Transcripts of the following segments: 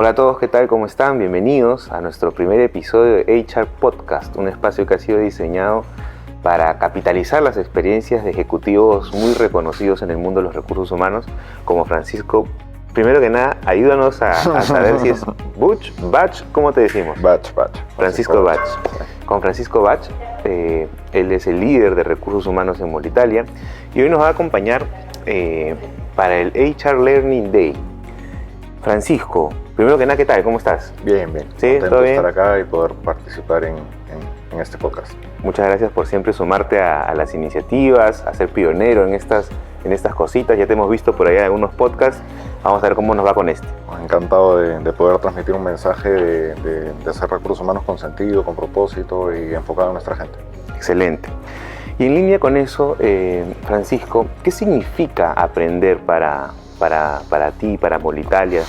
Hola a todos, ¿qué tal? ¿Cómo están? Bienvenidos a nuestro primer episodio de HR Podcast, un espacio que ha sido diseñado para capitalizar las experiencias de ejecutivos muy reconocidos en el mundo de los recursos humanos, como Francisco. Primero que nada, ayúdanos a saber si es Butch, Batch, ¿cómo te decimos? Batch. Francisco Batch. Con Francisco Batch, él es el líder de recursos humanos en Molitalia y hoy nos va a acompañar para el HR Learning Day. Francisco, primero que nada, ¿qué tal? ¿Cómo estás? Bien. ¿Sí? Contento ¿Todo de bien? estar acá y poder participar en este podcast. Muchas gracias por siempre sumarte a las iniciativas, a ser pionero en estas cositas. Ya te hemos visto por ahí en algunos podcasts. Vamos a ver cómo nos va con este. Encantado de poder transmitir un mensaje de hacer recursos humanos con sentido, con propósito y enfocado en nuestra gente. Excelente. Y en línea con eso, Francisco, ¿qué significa aprender para ti, para Molitalia?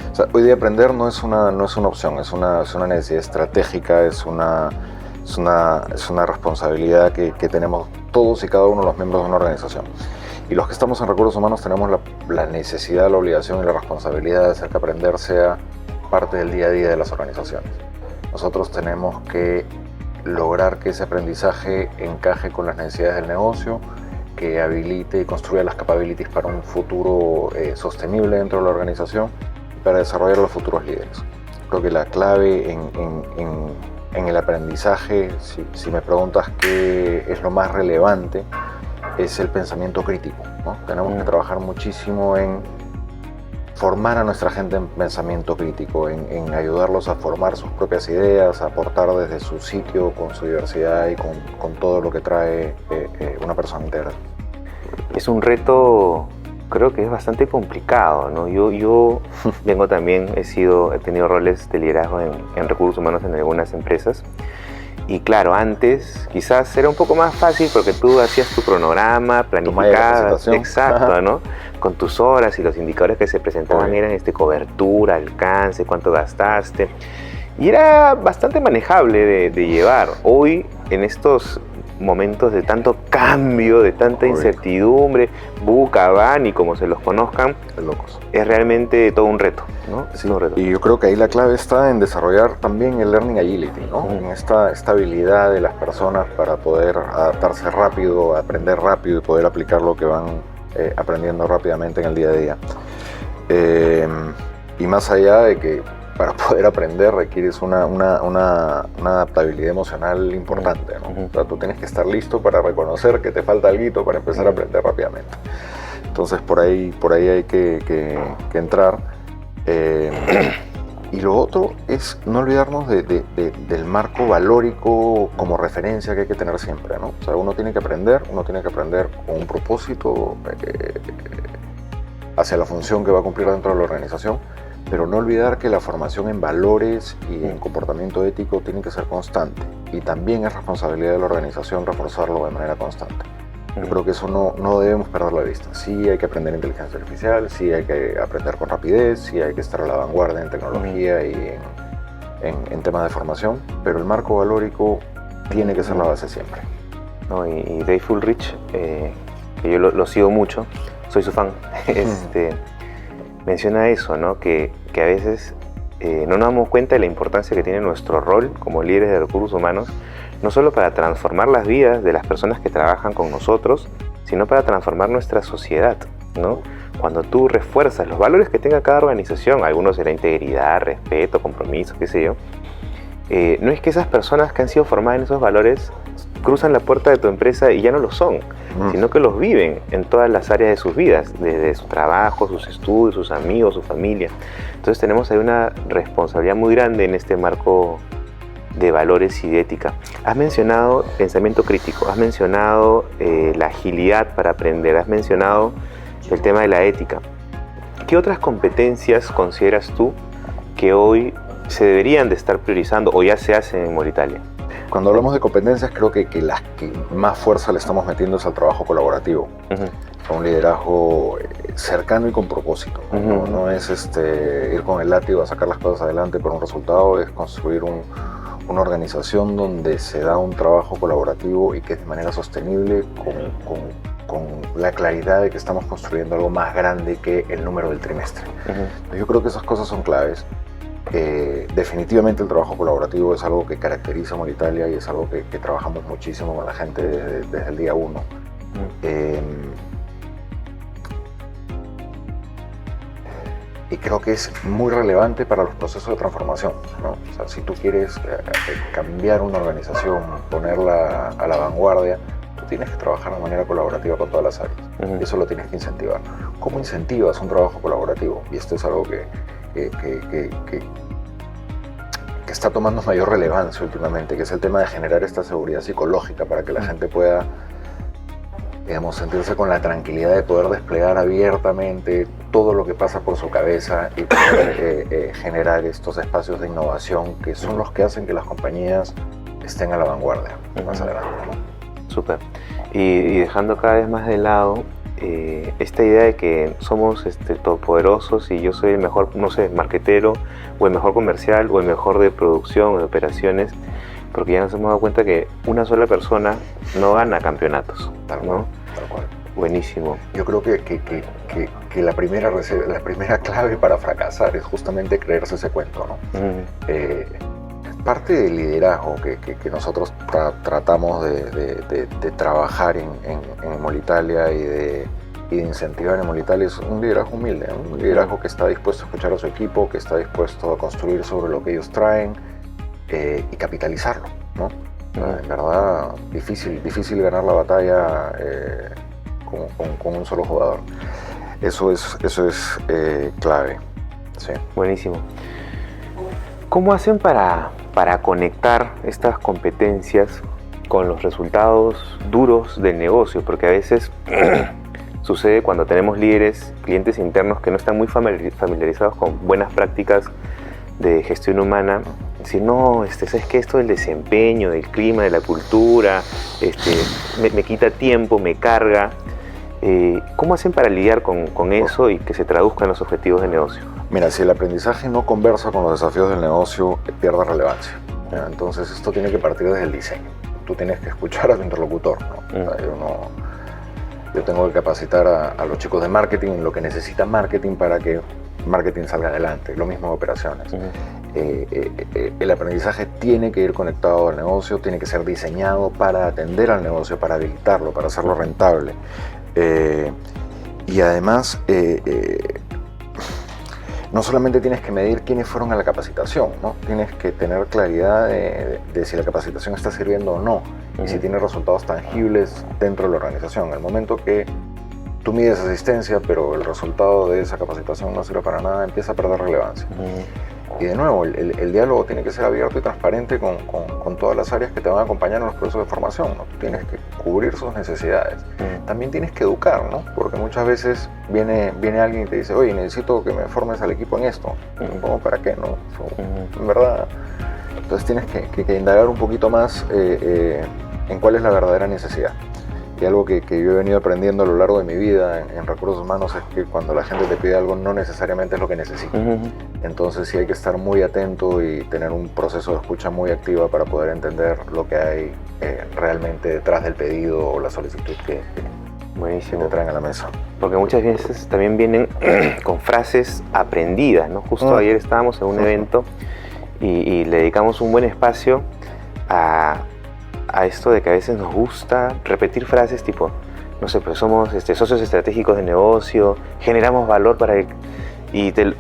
O sea, hoy día aprender no es una opción, es una necesidad estratégica, es una responsabilidad que tenemos todos y cada uno de los miembros de una organización. Y los que estamos en recursos humanos tenemos la necesidad, la obligación y la responsabilidad de hacer que aprender sea parte del día a día de las organizaciones. Nosotros tenemos que lograr que ese aprendizaje encaje con las necesidades del negocio, que habilite y construya las capabilities para un futuro sostenible dentro de la organización, para desarrollar los futuros líderes. Creo que la clave en el aprendizaje, si me preguntas qué es lo más relevante, es el pensamiento crítico, ¿no? Tenemos que trabajar muchísimo en formar a nuestra gente en pensamiento crítico, en ayudarlos a formar sus propias ideas, a aportar desde su sitio, con su diversidad y con todo lo que trae una persona integral. Es un reto, creo que es bastante complicado, ¿no? Yo vengo también, he tenido roles de liderazgo en recursos humanos en algunas empresas. Y claro, antes quizás era un poco más fácil porque tú hacías tu cronograma, planificabas, exacto, ¿no? Con tus horas y los indicadores que se presentaban eran cobertura, alcance, cuánto gastaste. Y era bastante manejable de llevar. Hoy, en estos momentos de tanto cambio, de tanta incertidumbre, VUCA, BAN y como se los conozcan, locos. Es realmente todo un reto, ¿no? Sí, y yo creo que ahí la clave está en desarrollar también el Learning Agility, ¿no? En esta habilidad de las personas para poder adaptarse rápido, aprender rápido y poder aplicar lo que van aprendiendo rápidamente en el día a día. Y más allá de que para poder aprender requieres una adaptabilidad emocional importante, ¿no? O sea, tú tienes que estar listo para reconocer que te falta algo para empezar a aprender rápidamente. Entonces por ahí hay que entrar. Y lo otro es no olvidarnos del marco valórico como referencia que hay que tener siempre, ¿no? O sea, uno tiene que aprender con un propósito hacia la función que va a cumplir dentro de la organización, pero no olvidar que la formación en valores y en comportamiento ético tiene que ser constante, y también es responsabilidad de la organización reforzarlo de manera constante. Yo creo que eso no debemos perder la vista. Sí hay que aprender inteligencia artificial, sí hay que aprender con rapidez, sí hay que estar a la vanguardia en tecnología y en temas de formación, pero el marco valórico tiene que ser la base siempre. No, y Dave Ulrich, que yo lo sigo mucho, soy su fan, menciona eso, ¿no? Que a veces no nos damos cuenta de la importancia que tiene nuestro rol como líderes de recursos humanos, no solo para transformar las vidas de las personas que trabajan con nosotros, sino para transformar nuestra sociedad, ¿no? Cuando tú refuerzas los valores que tenga cada organización, algunos será integridad, respeto, compromiso, qué sé yo, no es que esas personas que han sido formadas en esos valores cruzan la puerta de tu empresa y ya no lo son, sino que los viven en todas las áreas de sus vidas, desde su trabajo, sus estudios, sus amigos, su familia. Entonces tenemos ahí una responsabilidad muy grande en este marco de valores y de ética. Has mencionado pensamiento crítico, has mencionado la agilidad para aprender, has mencionado el tema de la ética. ¿Qué otras competencias consideras tú que hoy se deberían de estar priorizando o ya se hacen en Molitalia? Cuando hablamos de competencias, creo que las que más fuerza le estamos metiendo es al trabajo colaborativo, a un liderazgo cercano y con propósito. No es ir con el látigo a sacar las cosas adelante por un resultado, es construir una organización donde se da un trabajo colaborativo y que es de manera sostenible, con la claridad de que estamos construyendo algo más grande que el número del trimestre. Yo creo que esas cosas son claves. Definitivamente el trabajo colaborativo es algo que caracteriza a Molitalia y es algo que trabajamos muchísimo con la gente desde el día 1. Y creo que es muy relevante para los procesos de transformación, ¿no? O sea, si tú quieres cambiar una organización, ponerla a la vanguardia, tú tienes que trabajar de manera colaborativa con todas las áreas. Y eso lo tienes que incentivar. ¿Cómo incentivas un trabajo colaborativo? Y esto es algo que está tomando mayor relevancia últimamente, que es el tema de generar esta seguridad psicológica para que la gente pueda, digamos, sentirse con la tranquilidad de poder desplegar abiertamente todo lo que pasa por su cabeza y poder generar estos espacios de innovación que son los que hacen que las compañías estén a la vanguardia más adelante, ¿no? Súper. Y dejando cada vez más de lado esta idea de que somos todopoderosos y yo soy el mejor, no sé, marketero o el mejor comercial o el mejor de producción o de operaciones, porque ya nos hemos dado cuenta que una sola persona no gana campeonatos, ¿no? Tal cual. Buenísimo. Yo creo que la primera clave para fracasar es justamente creerse ese cuento, ¿no? Parte del liderazgo que nosotros tratamos de trabajar en Molitalia y de incentivar en Molitalia es un liderazgo humilde, ¿no? Un liderazgo que está dispuesto a escuchar a su equipo, que está dispuesto a construir sobre lo que ellos traen y capitalizarlo, ¿no? En verdad, difícil ganar la batalla con un solo jugador. Eso es clave. Sí. Buenísimo. ¿Cómo hacen para conectar estas competencias con los resultados duros del negocio? Porque a veces sucede cuando tenemos líderes, clientes internos que no están muy familiarizados con buenas prácticas de gestión humana. Decir, no, ¿sabes qué? Esto del desempeño, del clima, de la cultura, me quita tiempo, me carga. ¿Cómo hacen para lidiar con eso y que se traduzca en los objetivos de negocio? Mira, si el aprendizaje no conversa con los desafíos del negocio, pierde relevancia. Entonces esto tiene que partir desde el diseño. Tú tienes que escuchar a tu interlocutor, ¿no? O sea, yo tengo que capacitar a los chicos de marketing en lo que necesita marketing para que marketing salga adelante. Lo mismo de operaciones. El aprendizaje tiene que ir conectado al negocio, tiene que ser diseñado para atender al negocio, para habilitarlo, para hacerlo rentable. Y además, no solamente tienes que medir quiénes fueron a la capacitación, ¿no? Tienes que tener claridad de si la capacitación está sirviendo o no, y si tiene resultados tangibles dentro de la organización. En el momento que tú mides asistencia, pero el resultado de esa capacitación no sirve para nada, empieza a perder relevancia. Y de nuevo, el diálogo tiene que ser abierto y transparente con todas las áreas que te van a acompañar en los procesos de formación, ¿no? Tú tienes que cubrir sus necesidades. También tienes que educar, ¿no? Porque muchas veces viene alguien y te dice, oye, necesito que me formes al equipo en esto. ¿Cómo? ¿Para qué? ¿No? En verdad, entonces tienes que indagar un poquito más en cuál es la verdadera necesidad. Y algo que yo he venido aprendiendo a lo largo de mi vida en recursos humanos es que cuando la gente te pide algo no necesariamente es lo que necesita. Entonces sí hay que estar muy atento y tener un proceso de escucha muy activa para poder entender lo que hay realmente detrás del pedido o la solicitud que te traen a la mesa. Porque muchas veces también vienen con frases aprendidas, ¿no? Justo ayer estábamos en un evento y le dedicamos un buen espacio a esto de que a veces nos gusta repetir frases tipo, no sé, pues somos socios estratégicos de negocio, generamos valor para el...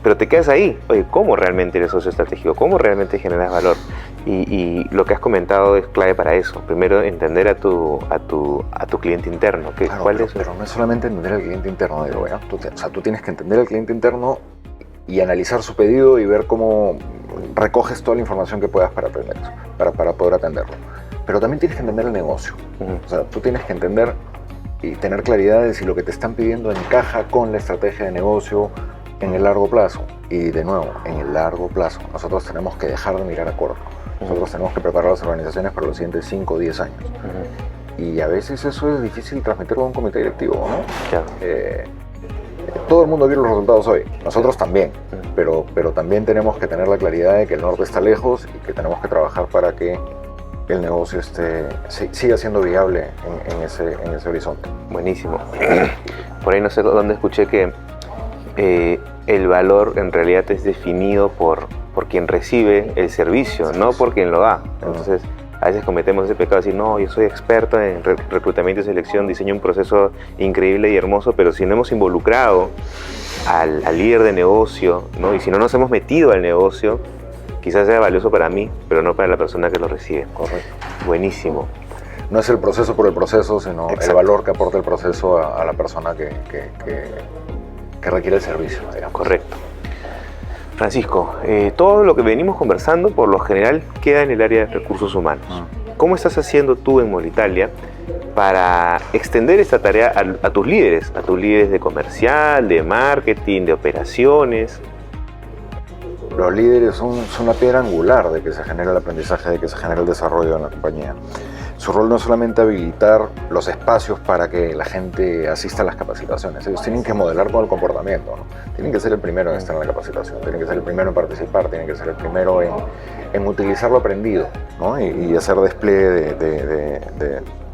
pero te quedas ahí. Oye, ¿cómo realmente eres socio estratégico? ¿Cómo realmente generas valor? Y lo que has comentado es clave para eso. Primero, entender a tu cliente interno. Claro, pero no es solamente entender al cliente interno, digo, ¿no? Tú tienes que entender al cliente interno y analizar su pedido y ver cómo recoges toda la información que puedas para aprender eso, para poder atenderlo. Pero también tienes que entender el negocio. O sea, tú tienes que entender y tener claridad de si lo que te están pidiendo encaja con la estrategia de negocio en el largo plazo. Y de nuevo, en el largo plazo, nosotros tenemos que dejar de mirar a corto. Nosotros tenemos que preparar las organizaciones para los siguientes 5 o 10 años. Y a veces eso es difícil transmitir con un comité directivo, ¿no? Claro. Todo el mundo quiere los resultados hoy, nosotros también, pero también tenemos que tener la claridad de que el norte está lejos y que tenemos que trabajar para que el negocio siga siendo viable en ese horizonte. Buenísimo. Por ahí no sé dónde escuché que el valor en realidad es definido por quien recibe el servicio, no por quien lo da. Entonces, a veces cometemos ese pecado de decir, no, yo soy experto en reclutamiento y selección, diseño un proceso increíble y hermoso, pero si no hemos involucrado al líder de negocio, ¿no? Y si no nos hemos metido al negocio, quizás sea valioso para mí, pero no para la persona que lo recibe. Correcto. Buenísimo. No es el proceso por el proceso, sino Exacto. el valor que aporta el proceso a la persona que requiere el servicio, digamos. Correcto. Francisco, todo lo que venimos conversando por lo general queda en el área de recursos humanos. ¿Cómo estás haciendo tú en Molitalia para extender esta tarea a tus líderes de comercial, de marketing, de operaciones? Los líderes son una piedra angular de que se genere el aprendizaje, de que se genere el desarrollo en la compañía. Su rol no es solamente habilitar los espacios para que la gente asista a las capacitaciones, ellos tienen que modelar todo el comportamiento, ¿no? Tienen que ser el primero en estar en la capacitación, tienen que ser el primero en participar, tienen que ser el primero en utilizar lo aprendido, ¿no? y hacer despliegue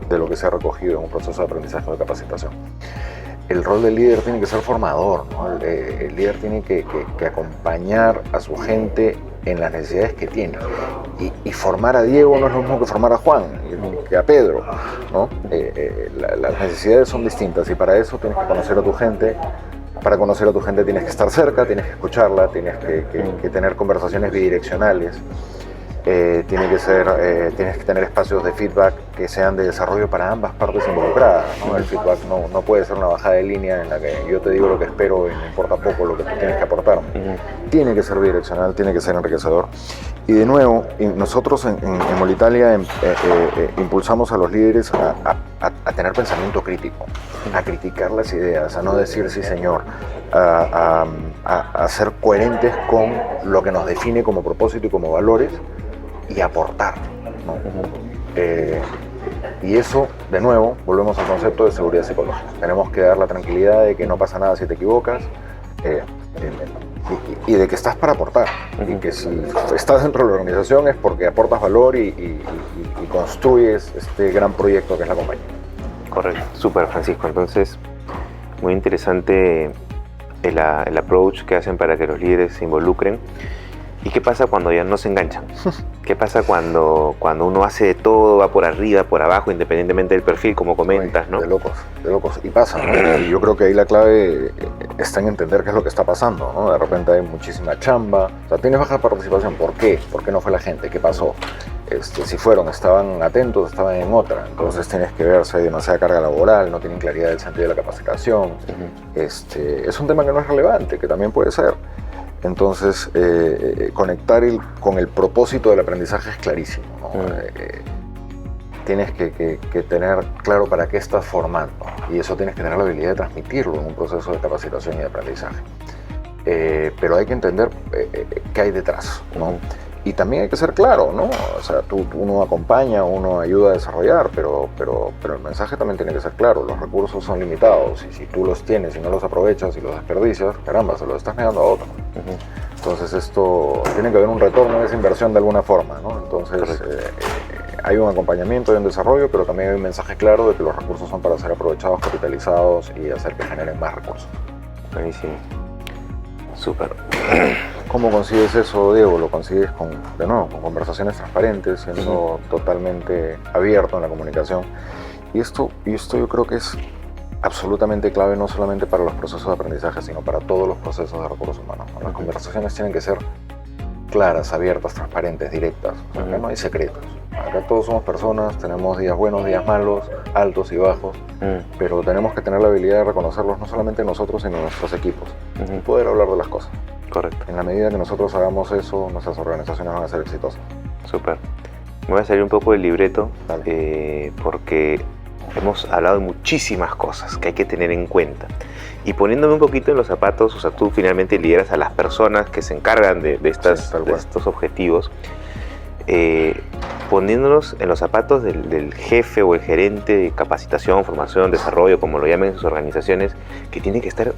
de lo que se ha recogido en un proceso de aprendizaje o de capacitación. El rol del líder tiene que ser formador, ¿no? El líder tiene que acompañar a su gente en las necesidades que tiene. Y formar a Diego no es lo mismo que formar a Juan, que a Pedro, ¿no? Las necesidades son distintas y para eso tienes que conocer a tu gente. Para conocer a tu gente tienes que estar cerca, tienes que escucharla, tienes que tener conversaciones bidireccionales. Tienes que tener espacios de feedback que sean de desarrollo para ambas partes involucradas, ¿no? El feedback no puede ser una bajada de línea en la que yo te digo lo que espero y me importa poco lo que tú tienes que aportarme. Tiene que ser bidireccional, tiene que ser enriquecedor. Y de nuevo, nosotros en Molitalia impulsamos a los líderes a tener pensamiento crítico, a criticar las ideas, a no decir sí señor, a ser coherentes con lo que nos define como propósito y como valores, y aportar, ¿no? Y eso, de nuevo, volvemos al concepto de seguridad psicológica. Tenemos que dar la tranquilidad de que no pasa nada si te equivocas y de que estás para aportar. Y que si estás dentro de la organización es porque aportas valor y construyes este gran proyecto que es la compañía. Correcto, súper, Francisco. Entonces, muy interesante el approach que hacen para que los líderes se involucren. ¿Y qué pasa cuando ya no se enganchan? ¿Qué pasa cuando uno hace de todo, va por arriba, por abajo, independientemente del perfil, como comentas, ¿no? De locos. Y pasa, ¿no? Y yo creo que ahí la clave está en entender qué es lo que está pasando, ¿no? De repente hay muchísima chamba, o sea, tienes baja participación. ¿Por qué? ¿Por qué no fue la gente? ¿Qué pasó? Si estaban atentos, estaban en otra. Entonces tienes que ver si hay demasiada carga laboral, no tienen claridad del sentido de la capacitación. Es un tema que no es relevante, que también puede ser. Entonces, conectar con el propósito del aprendizaje es clarísimo, ¿no? Tienes que tener claro para qué estás formando y eso tienes que tener la habilidad de transmitirlo en un proceso de capacitación y de aprendizaje. Pero hay que entender qué hay detrás, ¿no? Y también hay que ser claro, ¿no? O sea, uno acompaña, uno ayuda a desarrollar, pero el mensaje también tiene que ser claro. Los recursos son limitados y si tú los tienes y no los aprovechas y los desperdicias, caramba, se los estás negando a otro. Entonces esto, tiene que haber un retorno de esa inversión de alguna forma, ¿no? Entonces hay un acompañamiento, hay un desarrollo, pero también hay un mensaje claro de que los recursos son para ser aprovechados, capitalizados y hacer que generen más recursos. Buenísimo. Súper. ¿Cómo consigues eso, Diego? Lo consigues con conversaciones transparentes, siendo totalmente abierto en la comunicación. Y esto yo creo que es absolutamente clave, no solamente para los procesos de aprendizaje, sino para todos los procesos de recursos humanos. Las conversaciones tienen que ser claras, abiertas, transparentes, directas. Acá no hay secretos. Acá todos somos personas, tenemos días buenos, días malos, altos y bajos, pero tenemos que tener la habilidad de reconocerlos no solamente nosotros, sino nuestros equipos, y poder hablar de las cosas. Correcto. En la medida que nosotros hagamos eso, nuestras organizaciones van a ser exitosas. Súper. Me voy a salir un poco del libreto, porque hemos hablado de muchísimas cosas que hay que tener en cuenta. Y poniéndome un poquito en los zapatos, o sea, tú finalmente lideras a las personas que se encargan de estos objetivos. Poniéndonos en los zapatos del jefe o el gerente de capacitación, formación, desarrollo, como lo llamen sus organizaciones, que tiene que estar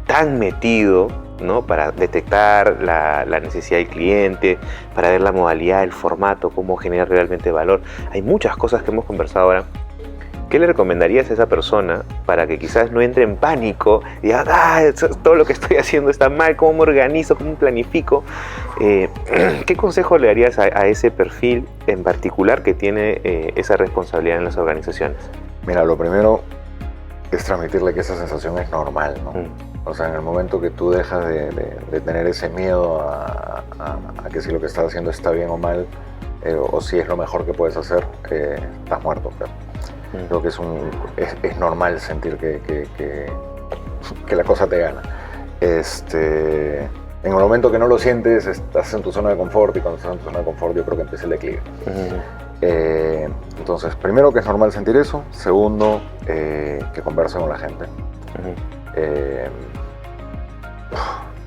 tan metido ¿no? Para detectar la necesidad del cliente, para ver la modalidad, el formato, cómo generar realmente valor. Hay muchas cosas que hemos conversado ahora. ¿Qué le recomendarías a esa persona para que quizás no entre en pánico y diga, todo lo que estoy haciendo está mal, cómo me organizo, cómo planifico? ¿Qué consejo le darías a ese perfil en particular que tiene esa responsabilidad en las organizaciones? Mira, lo primero es transmitirle que esa sensación es normal, ¿no? O sea, en el momento que tú dejas de tener ese miedo a que si lo que estás haciendo está bien o mal, o si es lo mejor que puedes hacer, estás muerto, pero creo que es normal sentir que la cosa te gana. En el momento que no lo sientes, estás en tu zona de confort, y cuando estás en tu zona de confort yo creo que empieza el declive. Entonces, primero, que es normal sentir eso. Segundo, que converse con la gente.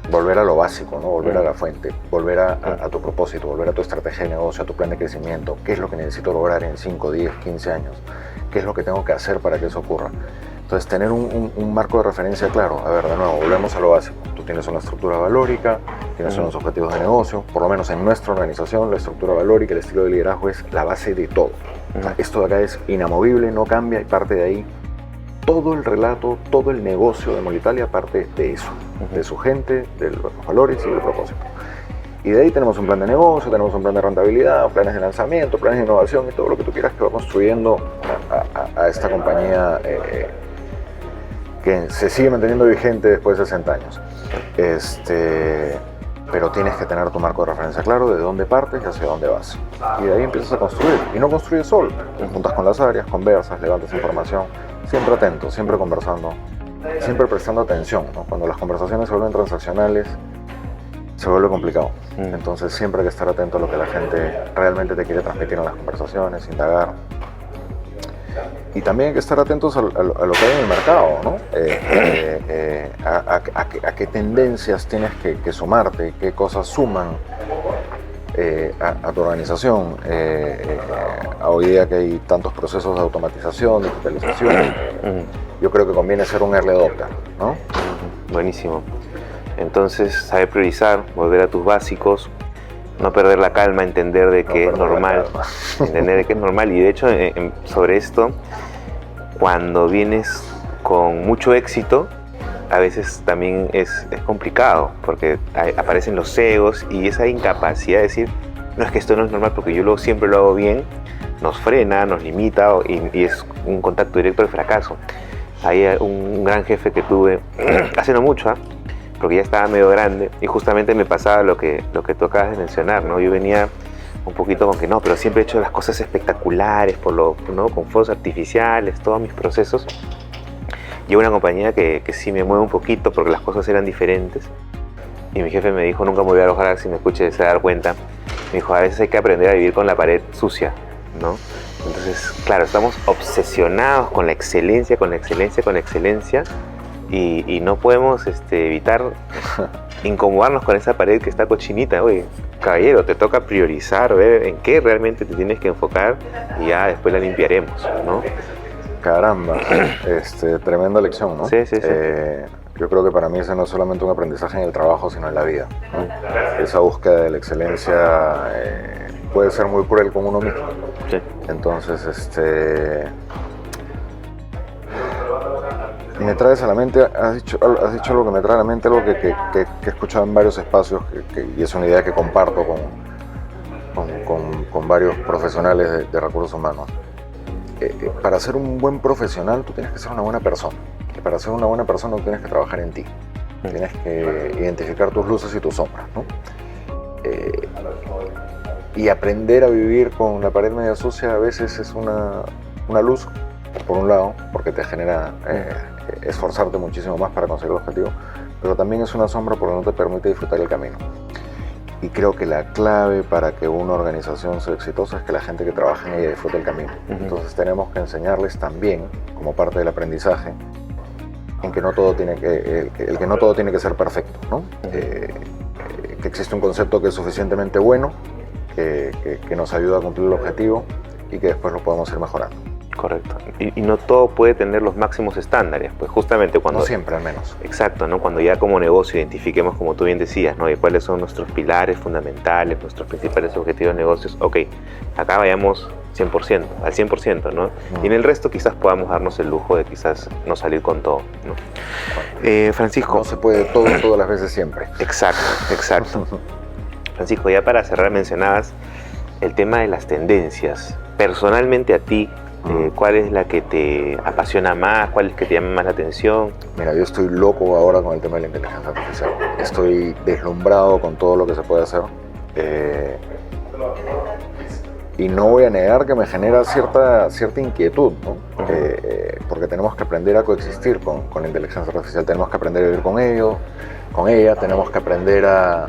Volver a lo básico, ¿no? Volver a la fuente, volver a tu propósito, volver a tu estrategia de negocio, a tu plan de crecimiento. ¿Qué es lo que necesito lograr en 5, 10, 15 años? ¿Qué es lo que tengo que hacer para que eso ocurra? Entonces, tener un marco de referencia claro. A ver, de nuevo, volvemos a lo básico. Tú tienes una estructura valórica, tienes unos objetivos de negocio. Por lo menos en nuestra organización, la estructura valórica, el estilo de liderazgo es la base de todo. O sea, esto de acá es inamovible, no cambia, y parte de ahí todo el relato, todo el negocio de Molitalia parte de eso, de su gente, de los valores y del propósito. Y de ahí tenemos un plan de negocio, tenemos un plan de rentabilidad, planes de lanzamiento, planes de innovación y todo lo que tú quieras que va construyendo a esta compañía que se sigue manteniendo vigente después de 60 años. Pero tienes que tener tu marco de referencia claro, de dónde partes y hacia dónde vas. Y de ahí empiezas a construir. Y no construyes solo. Juntas con las áreas, conversas, levantas información. Siempre atento, siempre conversando, siempre prestando atención, ¿no? Cuando las conversaciones se vuelven transaccionales, se vuelve complicado. Entonces siempre hay que estar atento a lo que la gente realmente te quiere transmitir en las conversaciones, indagar. Y también hay que estar atentos a lo que hay en el mercado, ¿no? A qué tendencias tienes que sumarte, qué cosas suman a tu organización. Hoy día que hay tantos procesos de automatización, digitalización, yo creo que conviene ser un early adopter, ¿no? Buenísimo. Entonces, saber priorizar, volver a tus básicos, no perder la calma, entender de que es normal, entender de que es normal. Y de hecho, sobre esto, cuando vienes con mucho éxito, a veces también es complicado, porque aparecen los egos y esa incapacidad de decir, no, es que esto no es normal porque yo siempre lo hago bien, nos frena, nos limita y es un contacto directo al fracaso. Hay un gran jefe que tuve hace no mucho, porque ya estaba medio grande, y justamente me pasaba lo que tú acabas de mencionar, ¿no? Yo venía un poquito con que no, pero siempre he hecho las cosas espectaculares, ¿no? Con fuegos artificiales, todos mis procesos. Llevo una compañía que sí me mueve un poquito porque las cosas eran diferentes. Y mi jefe me dijo, nunca me voy a alojar, si me escuche se va a dar cuenta. Me dijo, a veces hay que aprender a vivir con la pared sucia, ¿no? Entonces, claro, estamos obsesionados con la excelencia, con la excelencia, con la excelencia. Y no podemos evitar incomodarnos con esa pared que está cochinita. Oye, caballero, te toca priorizar, ver en qué realmente te tienes que enfocar y ya después la limpiaremos, ¿no? Caramba, tremenda lección, ¿no? Sí. Yo creo que para mí ese no es solamente un aprendizaje en el trabajo, sino en la vida, ¿no? Esa búsqueda de la excelencia puede ser muy cruel con uno mismo. Sí. Entonces, me traes a la mente, has dicho algo que me trae a la mente, algo que he escuchado en varios espacios y es una idea que comparto con varios profesionales de recursos humanos. Para ser un buen profesional tú tienes que ser una buena persona, y para ser una buena persona tú tienes que trabajar en ti, tienes que identificar tus luces y tus sombras, ¿no? Y aprender a vivir con la pared media sucia a veces es una luz, por un lado, porque te genera esforzarte muchísimo más para conseguir el objetivo, pero también es una sombra porque no te permite disfrutar el camino. Y creo que la clave para que una organización sea exitosa es que la gente que trabaja en ella disfrute el camino. Entonces tenemos que enseñarles también, como parte del aprendizaje, en que no todo tiene que ser perfecto, ¿no? Que existe un concepto que es suficientemente bueno, que nos ayuda a cumplir el objetivo y que después lo podemos ir mejorando. Correcto. Y no todo puede tener los máximos estándares, pues justamente cuando... No siempre, al menos. Exacto, ¿no? Cuando ya como negocio identifiquemos, como tú bien decías, ¿no? Y cuáles son nuestros pilares fundamentales, nuestros principales objetivos de negocios. Ok, acá vayamos 100%, al 100%, ¿no? Y en el resto quizás podamos darnos el lujo de quizás no salir con todo, ¿no? Francisco... No se puede todo, todas las veces siempre. Exacto, exacto. Francisco, ya para cerrar mencionabas el tema de las tendencias. Personalmente a ti, ¿cuál es la que te apasiona más? ¿Cuál es que te llama más la atención? Mira, yo estoy loco ahora con el tema de la inteligencia artificial. Estoy deslumbrado con todo lo que se puede hacer. Y no voy a negar que me genera cierta inquietud, ¿no? Porque tenemos que aprender a coexistir con la inteligencia artificial. Tenemos que aprender a vivir con ella, tenemos que aprender a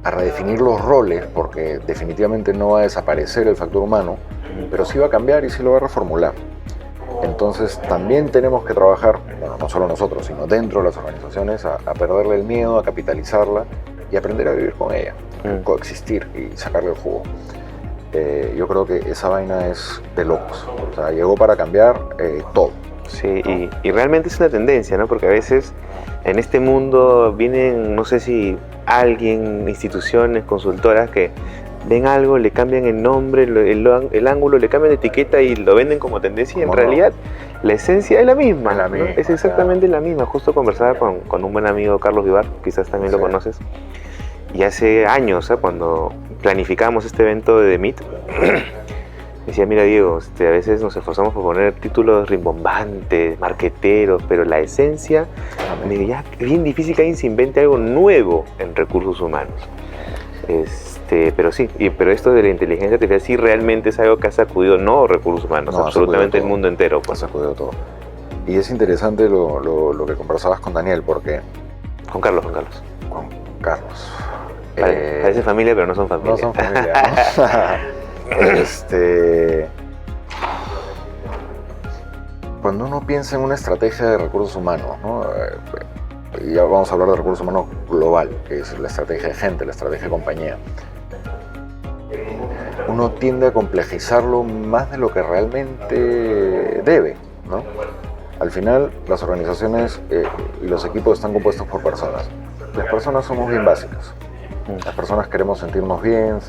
redefinir los roles, porque definitivamente no va a desaparecer el factor humano, pero sí va a cambiar y sí lo va a reformular. Entonces también tenemos que trabajar, bueno, no solo nosotros, sino dentro de las organizaciones, a perderle el miedo, a capitalizarla y aprender a vivir con ella, coexistir y sacarle el jugo. Yo creo que esa vaina es de locos. O sea, llegó para cambiar todo. Sí, y realmente es una tendencia, ¿no? Porque a veces en este mundo vienen, no sé si alguien, instituciones, consultoras que ven algo, le cambian el nombre, el ángulo, le cambian la etiqueta y lo venden como tendencia, y en realidad la esencia es la misma, ¿no? Es exactamente la misma. Justo conversaba con un buen amigo, Carlos Vivar, quizás también lo conoces, y hace años, cuando planificamos este evento de The Meet, decía, mira Diego, a veces nos esforzamos por poner títulos rimbombantes, marqueteros, pero la esencia, ya es bien difícil que alguien se invente algo nuevo en recursos humanos. Pero sí, pero esto de la inteligencia artificial sí realmente es algo que ha sacudido no recursos humanos, absolutamente el mundo entero. Pues. Ha sacudido todo. Y es interesante lo que conversabas con Daniel, porque... Con Carlos. Con Carlos. Parece familia, pero no son familia. No son familia, ¿no? Cuando uno piensa en una estrategia de recursos humanos, ¿no? Y ya vamos a hablar de recursos humanos global, que es la estrategia de gente, la estrategia de compañía, uno tiende a complejizarlo más de lo que realmente debe, ¿no? Al final, las organizaciones y los equipos están compuestos por personas. Las personas somos bien básicas. Las personas queremos sentirnos bien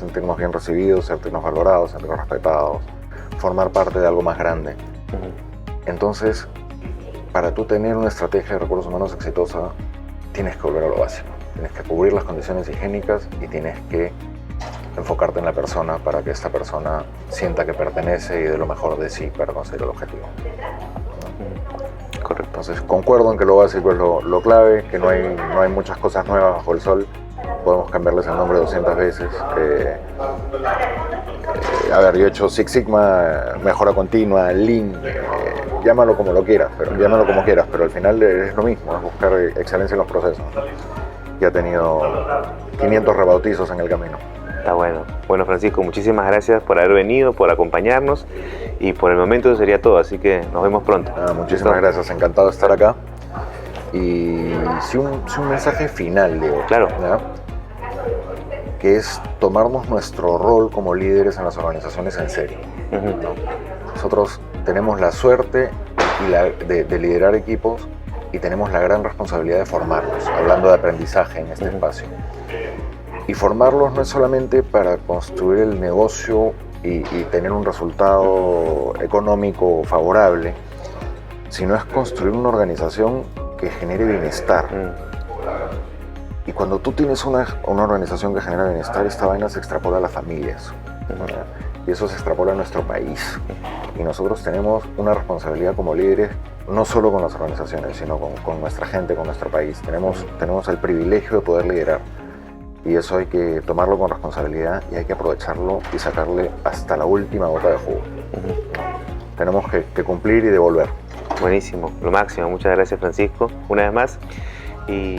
recibidos, sentirnos valorados, sentirnos respetados, formar parte de algo más grande. Entonces, para tú tener una estrategia de recursos humanos exitosa, tienes que volver a lo básico. Tienes que cubrir las condiciones higiénicas y tienes que enfocarte en la persona para que esta persona sienta que pertenece y dé lo mejor de sí para conseguir el objetivo. Correcto. Entonces, concuerdo en que lo básico es lo clave, que no hay muchas cosas nuevas bajo el sol. Podemos cambiarles el nombre 200 veces. Yo he hecho Six Sigma, mejora continua, Lean, llámalo como quieras, pero al final es lo mismo, es buscar excelencia en los procesos. Y ha tenido 500 rebautizos en el camino. Está bueno. Bueno, Francisco, muchísimas gracias por haber venido, por acompañarnos, y por el momento eso sería todo, así que nos vemos pronto. Muchísimas gracias, encantado de estar acá. Y sí un mensaje final, Diego. Claro. ¿Ya? Que es tomarnos nuestro rol como líderes en las organizaciones en serio. ¿No? Nosotros tenemos la suerte de liderar equipos y tenemos la gran responsabilidad de formarlos, hablando de aprendizaje en este espacio. Y formarlos no es solamente para construir el negocio y tener un resultado económico favorable, sino es construir una organización que genere bienestar. Y cuando tú tienes una organización que genera bienestar, esta vaina se extrapola a las familias. Y eso se extrapola a nuestro país. Y nosotros tenemos una responsabilidad como líderes, no solo con las organizaciones, sino con nuestra gente, con nuestro país. Tenemos el privilegio de poder liderar. Y eso hay que tomarlo con responsabilidad y hay que aprovecharlo y sacarle hasta la última gota de jugo. Tenemos que cumplir y devolver. Buenísimo, lo máximo. Muchas gracias, Francisco, una vez más. Y